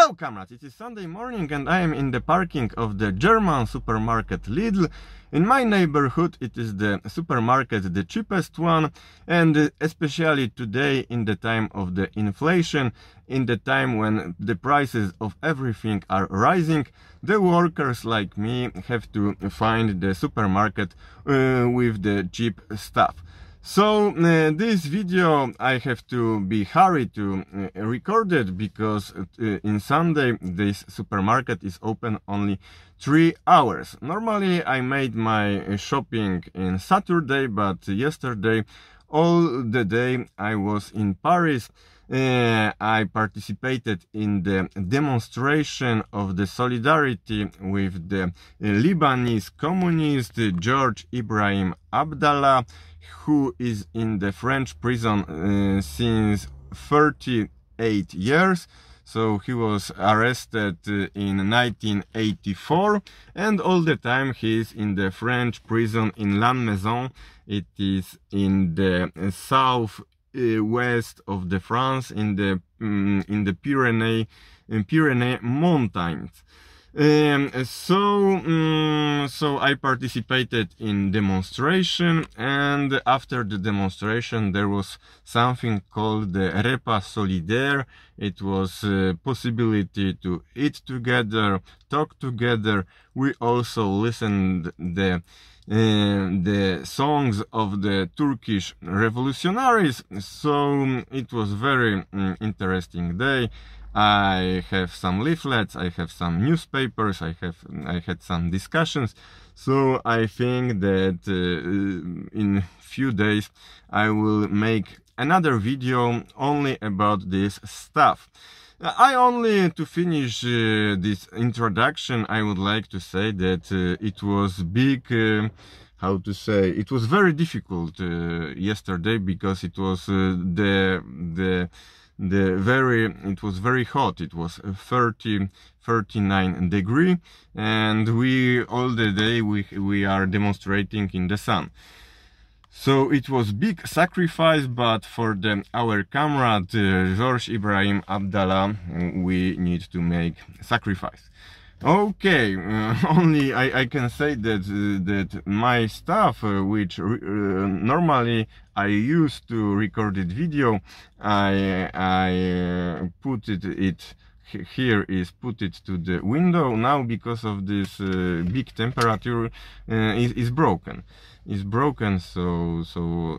Hello comrades, it is Sunday morning and I am in the parking of the German supermarket Lidl. In my neighborhood it is the supermarket, the cheapest one, and especially today in the time of the inflation, in the time when the prices of everything are rising, the workers like me have to find the supermarket with the cheap stuff. So this video I have to be hurried to record it because in Sunday this supermarket is open only 3 hours. Normally I made my shopping in Saturday, but yesterday all the day I was in Paris. I participated in the demonstration of the solidarity with the Lebanese communist George Ibrahim Abdallah, who is in the French prison since 38 years. So he was arrested in 1984 and all the time he is in the French prison in Lannemezan. It is in the south west of the France, in the Pyrenees mountains. So I participated in demonstration, and after the demonstration there was something called the repas solidaire. It was a possibility to eat together, talk together. We also listened the songs of the Turkish revolutionaries. So it was very interesting day. I have some leaflets, I have some newspapers, I had some discussions. So I think that in few days I will make another video only about this stuff. To finish this introduction, I would like to say that it was big, it was very difficult yesterday because it was it was very hot. It was 39 degrees, and all the day we are demonstrating in the sun. So it was big sacrifice, but for our comrade George Ibrahim Abdallah we need to make sacrifice. Okay, only I can say that my stuff, which normally I used to record it video, I put it here to the window. Now because of this big temperature is broken. So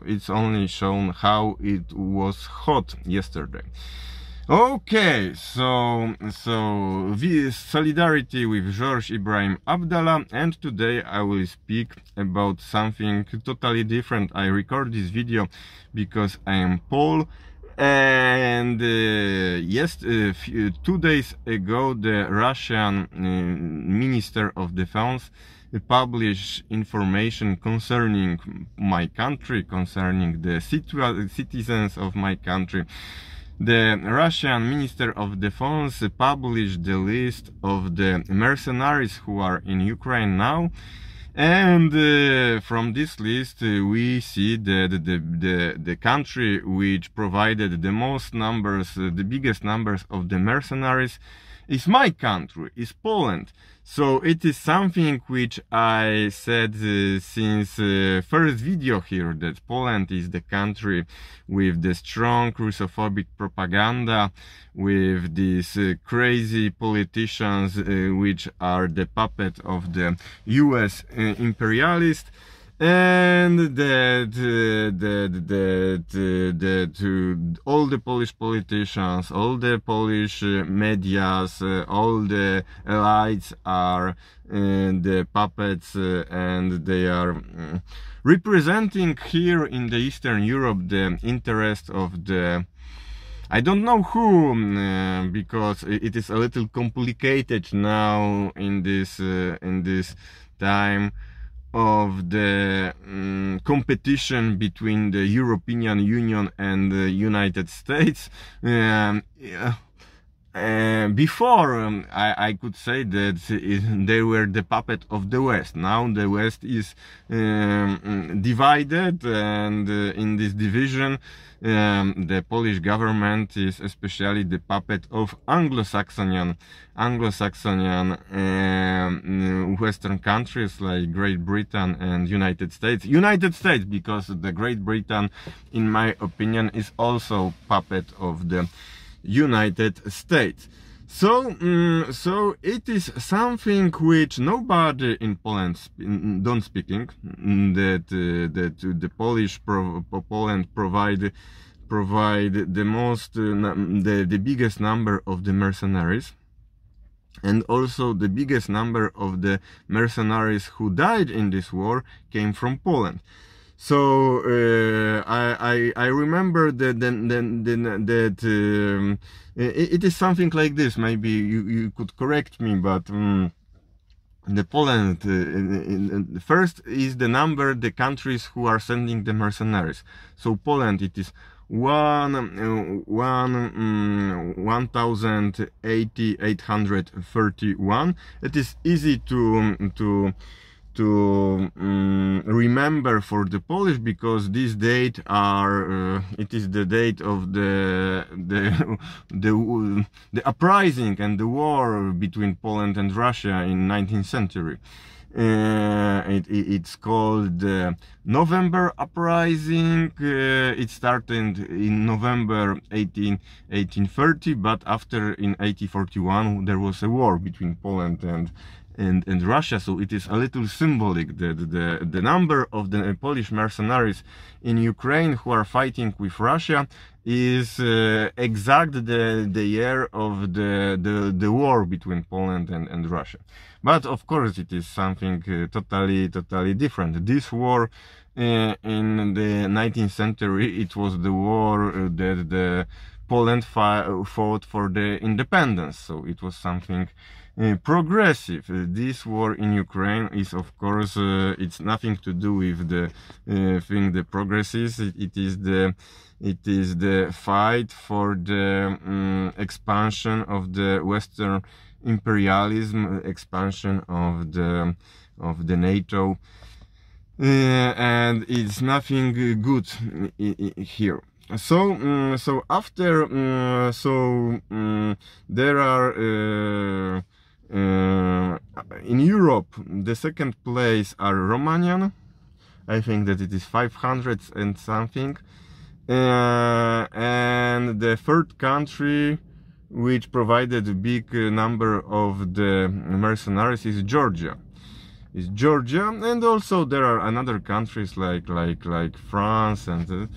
it's only shown how it was hot yesterday. Okay, so this solidarity with George Ibrahim Abdallah, and today I will speak about something totally different. I record this video because I am Paul, and 2 days ago the Russian Minister of Defense published information concerning my country, concerning the citizens of my country. The Russian Minister of Defense published the list of the mercenaries who are in Ukraine now, and from this list we see that the country which provided the most numbers, the biggest numbers of the mercenaries, is my country, is Poland. So it is something which I said since first video here, that Poland is the country with the strong Russophobic propaganda, with these crazy politicians which are the puppet of the US imperialists, and that all the Polish politicians, all the Polish medias, all the elites are the puppets, and they are representing here in the Eastern Europe the interest of the, I don't know who, because it is a little complicated now in this time of the competition between the European Union and the United States. before I could say that they were the puppet of the West. Now the West is divided, and in this division the Polish government is especially the puppet of Anglo-Saxonian Western countries like Great Britain and United States. United States, because the Great Britain, in my opinion, is also puppet of the United States. So it is something which nobody in Poland don't speaking, that the Polish Poland provide the most the biggest number of the mercenaries, and also the biggest number of the mercenaries who died in this war came from Poland. So I remember that it is something like this. Maybe you could correct me, but the Poland first is the number the countries who are sending the mercenaries. So Poland, it is 1,831. It is easy to remember for the Polish, because this date are it is the date of the uprising and the war between Poland and Russia in 19th century. It's called the November Uprising. It started in November 1830, but after in 1841 there was a war between Poland and Russia, so it is a little symbolic that the number of the Polish mercenaries in Ukraine who are fighting with Russia is exact the year of the war between Poland and Russia. But of course it is something totally different. This war in the 19th century, it was the war that the Poland fought for the independence, so it was something progressive. This war in Ukraine is, of course, it's nothing to do with the thing, the progressives. It is the fight for the expansion of the Western imperialism, expansion of the NATO, and it's nothing good here. So after there are in Europe, the second place are Romanian. I think that it is 500 and something, and the third country which provided a big number of the mercenaries is Georgia. And also there are another countries like France, and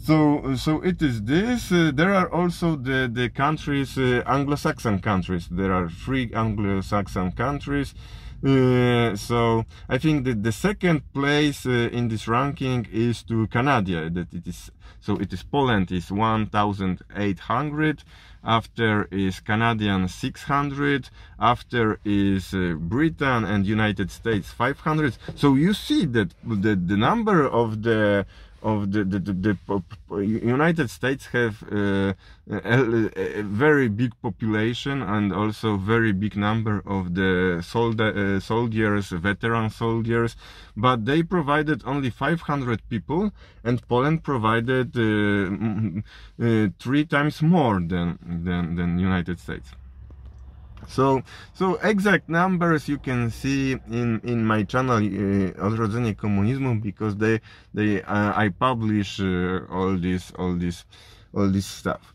so it is this. There are also the countries, Anglo-Saxon countries. There are 3 Anglo-Saxon countries. So I think that the second place in this ranking is to Canada. That it is Poland is 1,800. After is Canadian 600. After is Britain and United States 500. So you see that the number of the United States have a very big population, and also very big number of the soldiers, veteran soldiers, but they provided only 500 people, and Poland provided 3 times more than United States. So exact numbers you can see in my channel Odrodzenie Komunizmu, because I publish all this stuff.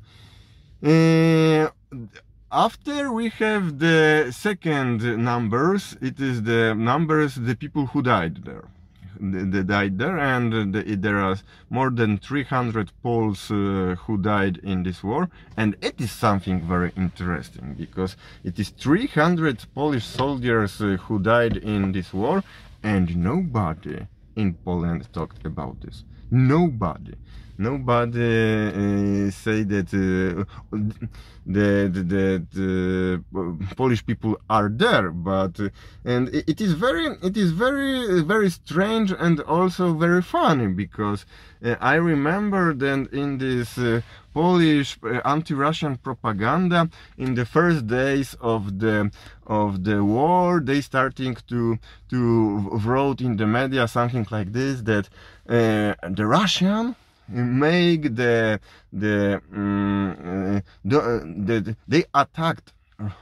After we have the second numbers, it is the numbers the people who died there. They died there, and there are more than 300 Poles who died in this war, and it is something very interesting, because it is 300 Polish soldiers who died in this war, and nobody in Poland talked about this. Nobody. nobody say that the Polish people are there, but and it is very strange and also very funny, because I remember that in this Polish anti-Russian propaganda, in the first days of the war, they starting to wrote in the media something like this, that the Russian make they attacked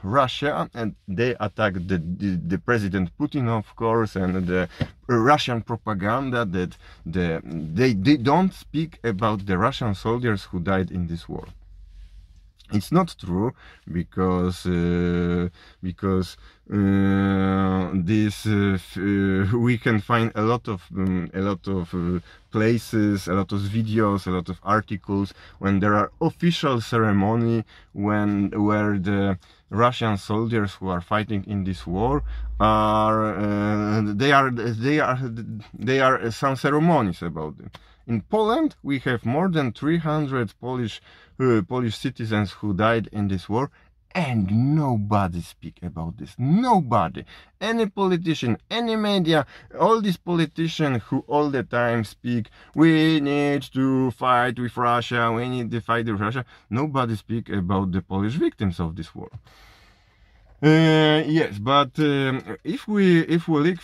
Russia, and they attacked the President Putin, of course, and the Russian propaganda, that they don't speak about the Russian soldiers who died in this war. It's not true, because this we can find a lot of places, a lot of videos, a lot of articles when there are official ceremony where the Russian soldiers who are fighting in this war are some ceremonies about them. In Poland, we have more than 300 Polish citizens who died in this war, and nobody speak about this. Nobody. Any politician, any media, all these politicians who all the time speak, we need to fight with Russia, we need to fight with Russia. Nobody speak about the Polish victims of this war. Yes, but if we look,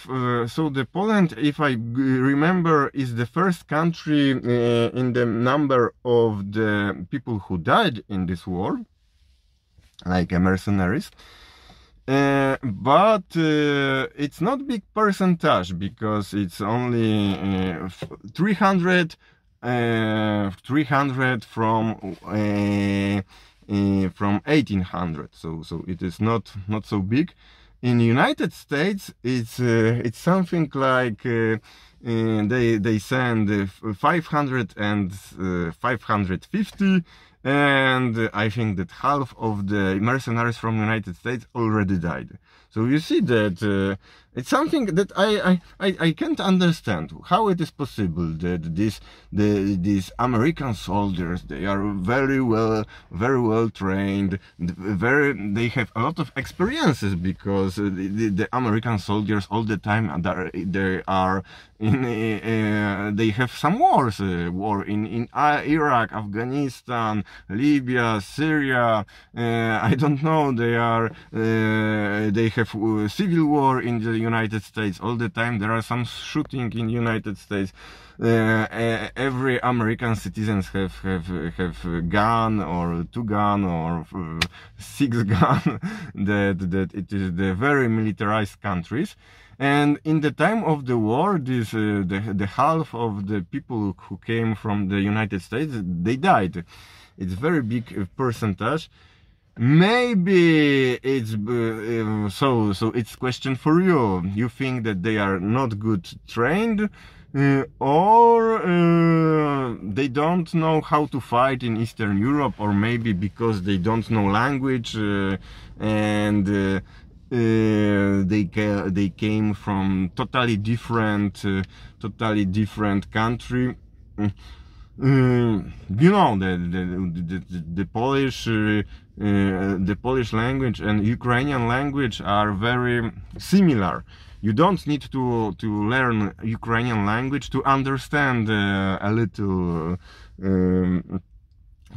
so the Poland, if I remember, is the first country in the number of the people who died in this war, like mercenaries. But it's not big percentage, because it's only 300 from 1800, so it is not so big. In the United States, it's something like they send 500 and 550, and I think that half of the mercenaries from the United States already died. So you see that it's something that I can't understand how it is possible that these American soldiers, they are very well trained, they have a lot of experiences, because the American soldiers all the time they are in they have some wars, war in Iraq, Afghanistan, Libya, Syria, I don't know, they have civil war in the United States all the time. There are some shooting in United States. Every American citizens have a gun, or 2 gun, or 6 gun. that it is the very militarized countries. And in the time of the war, this the half of the people who came from the United States, they died. It's very big percentage. Maybe it's so it's question for you. You think that they are not good trained, or they don't know how to fight in Eastern Europe, or maybe because they don't know language, and they came from totally different country. You know, the Polish language and Ukrainian language are very similar. You don't need to learn Ukrainian language to understand a little.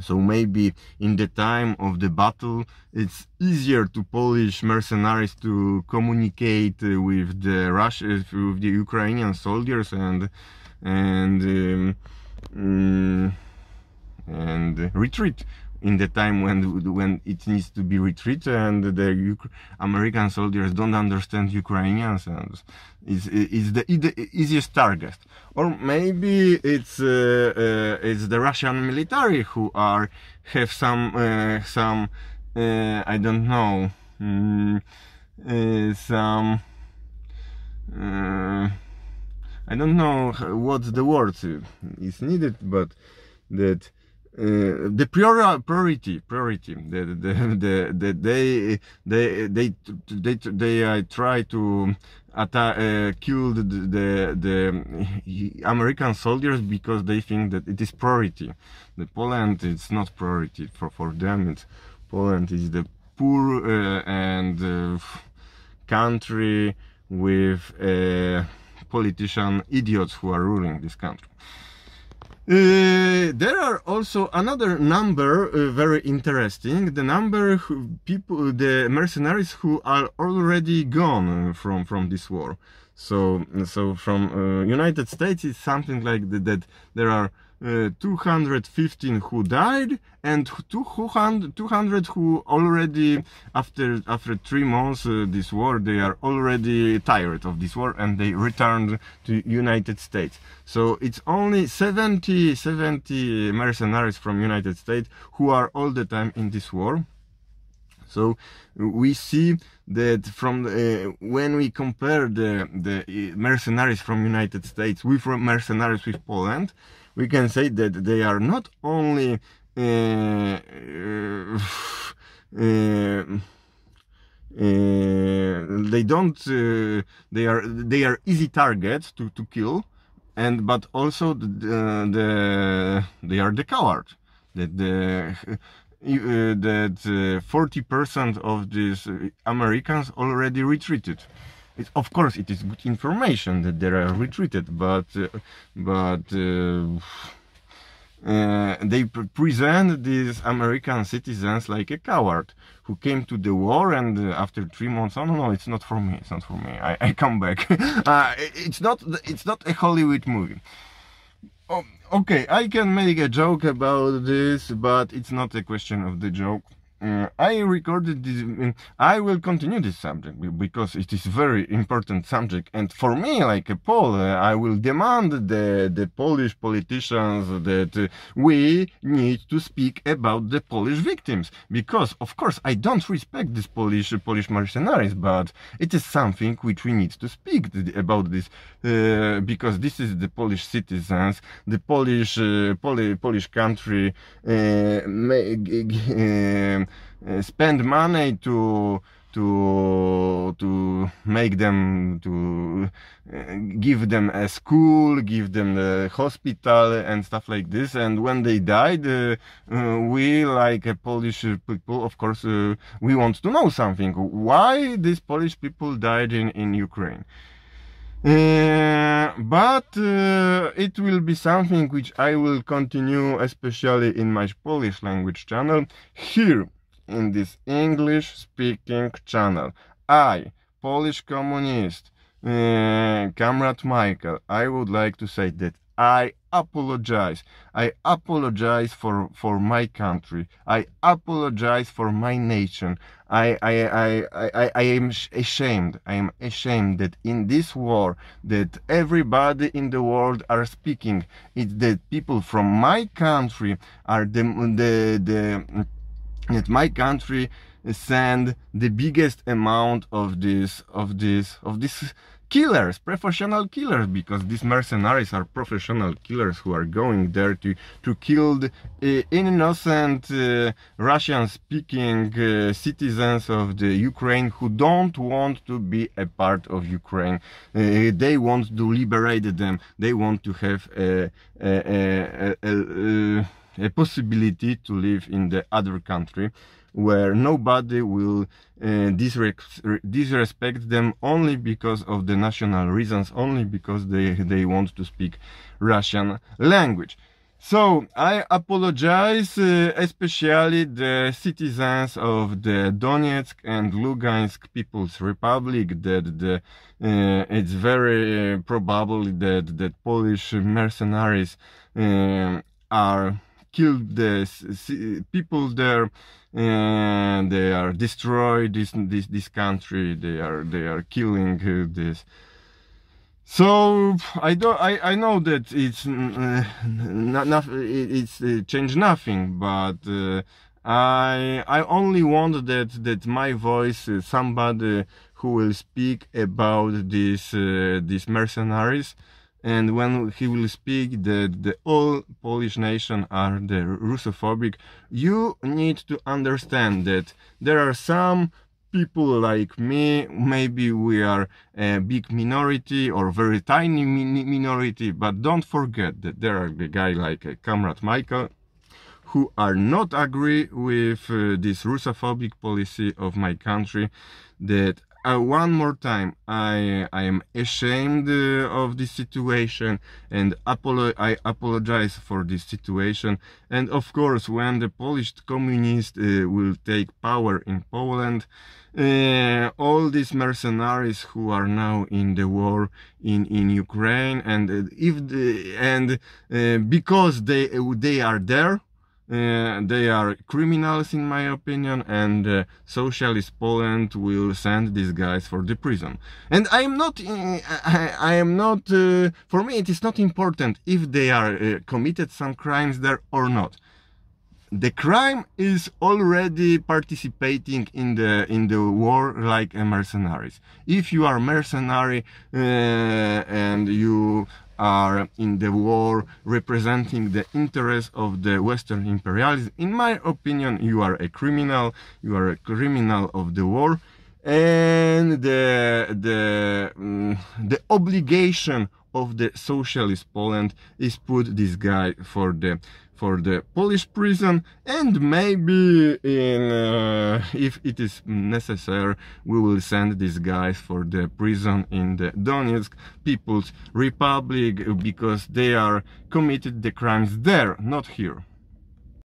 So maybe in the time of the battle, it's easier to Polish mercenaries to communicate with the Ukrainian soldiers, and retreat in the time when it needs to be retreat, and the American soldiers don't understand Ukrainians, and is the easiest target. Or maybe it's the Russian military who have some I don't know, I don't know what the word is needed, but that the priority that they try to killed the American soldiers because they think that it is priority. The Poland is not priority for them. It's Poland is the poor and country with politician idiots who are ruling this country. There are also another number very interesting. The number the mercenaries who are already gone from this war. So from United States it's something like that there are 215 who died and 200 who already after 3 months this war, they are already tired of this war and they returned to United States. So it's only 70 mercenaries from United States who are all the time in this war. So we see that from when we compare the mercenaries from United States with mercenaries with Poland, we can say that they are not only they are easy targets to kill, but also they are the coward. That 40% of these Americans already retreated. Of course, it is good information that they are retreated, but they present these American citizens like a coward who came to the war and after 3 months, oh no, it's not for me, it's not for me. I come back. It's not a Hollywood movie. Oh, okay, I can make a joke about this, but it's not a question of the joke. I recorded this. I will continue this subject because it is very important subject, and for me, like a Pole, I will demand the Polish politicians that we need to speak about the Polish victims, because of course I don't respect these Polish mercenaries, but it is something which we need to speak about this because this is the Polish citizens, the Polish country spend money to make them, to give them a school, give them a hospital and stuff like this, and when they died, we like a Polish people, of course, we want to know something, why these Polish people died in Ukraine. But it will be something which I will continue, especially in my Polish language channel, here in this English speaking channel. I, Polish communist, Comrade Michael, I would like to say that I apologize. I apologize for my country. I apologize for my nation. I am ashamed. I am ashamed that in this war that everybody in the world are speaking. It's that people from my country are that my country send the biggest amount of these killers, professional killers, because these mercenaries are professional killers who are going there to kill the innocent Russian-speaking citizens of the Ukraine who don't want to be a part of Ukraine. They want to liberate them. They want to have a possibility to live in the other country where nobody will disrespect them only because of the national reasons, only because they want to speak Russian language. So I apologize, especially the citizens of the Donetsk and Lugansk People's Republic, that it's very probable that Polish mercenaries are killed the people there, and they are destroyed this country. They are killing this. So I know that it's changed nothing, but I only want that my voice, somebody who will speak about these mercenaries. And when he will speak that the all Polish nation are the Russophobic, you need to understand that there are some people like me, maybe we are a big minority or very tiny minority, but don't forget that there are the guy like Comrade Michael who are not agree with this Russophobic policy of my country. That one more time, I am ashamed of this situation, and I apologize for this situation. And of course, when the Polish communists will take power in Poland, all these mercenaries who are now in the war in Ukraine, and because they are there, they are criminals in my opinion, and socialist Poland will send these guys for the prison. And I am not for me it is not important if they are committed some crimes there or not. The crime is already participating in the war like a mercenaries. If you are mercenary and you are in the war representing the interests of the Western imperialism, in my opinion, you are a criminal. You are a criminal of the war, and the obligation of the socialist Poland is put this guy for the Polish prison, and maybe if it is necessary, we will send these guys for the prison in the Donetsk People's Republic, because they are committed the crimes there, not here.